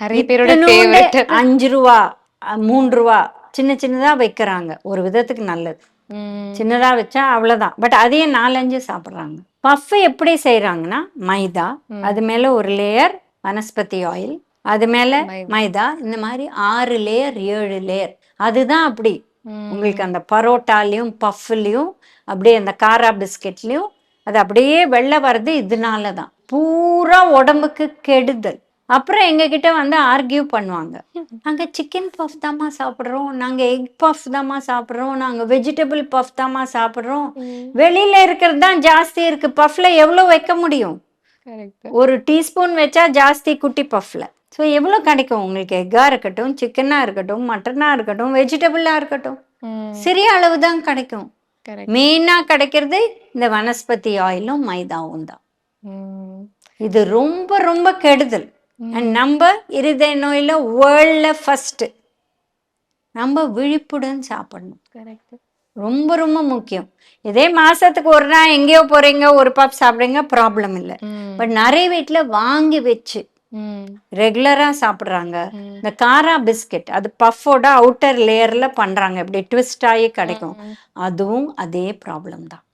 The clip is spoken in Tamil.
நிறைய பேரோட இத்தனோண்டு ஃபேவரட். 5 ரூபா 3 ரூபா சின்ன சின்னதா வைக்கிறாங்க. ஒரு விதத்துக்கு நல்லது. சின்னதா வச்சா அவ்வளவுதான். பட் அதையே 4-5 சாப்பிடுறாங்க. பஃப் எப்படி செய்யறாங்கன்னா, மைதா, அது மேல ஒரு லேயர் வனஸ்பதி ஆயில், அது மேல மைதா, இந்த மாதிரி 6 லேயர் 7 லேயர். அதுதான் அப்படி உங்களுக்கு அந்த பரோட்டாலையும் பஃப்லையும் அப்படியே அந்த காரா பிஸ்கெட்லையும் அது அப்படியே வெள்ளை வர்றது இதனால தான். பூரா உடம்புக்கு கெடுதல். அப்புறம் எங்ககிட்ட வந்து ஆர்கியூ பண்ணுவாங்க. நாங்க சிக்கன் பஃப் தாம்மா சாப்பிட்றோம், நாங்க எக் பஃப் தாம்மா சாப்பிட்றோம், நாங்க வெஜிடபிள் பஃப் தாம்மா சாப்பிட்றோம். வெளியில இருக்கிறது தான் ஜாஸ்தி இருக்கு. பஃப்ல எவ்வளோ வைக்க முடியும்? ஒரு டீஸ்பூன் வச்சா ஜாஸ்தி குட்டி பஃப்ல. ஸோ எவ்வளோ கிடைக்கும் உங்களுக்கு? எக்காக இருக்கட்டும், சிக்கனாக இருக்கட்டும், மட்டனாக இருக்கட்டும், வெஜிடபிளாக இருக்கட்டும், சிறிய அளவு தான் கிடைக்கும். மெயினாக கிடைக்கிறது இந்த வனஸ்பதி ஆயிலும் மைதாவும் தான். இது ரொம்ப ரொம்ப கெடுதல். அண்ட் நம்ம இருதய நோயில வேர்ல்ட்ல ஃபர்ஸ்ட். நம்ம விழிப்புடன் சாப்பிடணும். ரொம்ப ரொம்ப முக்கியம். இதே மாசத்துக்கு ஒரு நாள் எங்கேயோ போறீங்க, ஒரு பப் சாப்பிடுங்க, ப்ராப்ளம் இல்லை. பட் நிறைய வீட்டுல வாங்கி வச்சு ரெகுலரா சாப்பிடுறாங்க. இந்த காரா பிஸ்கெட் அது பஃபோட அவுட்டர் லேயர்ல பண்றாங்க, இப்படி ட்விஸ்ட் ஆகி கிடைக்கும். அதுவும் அதே ப்ராப்ளம் தான்.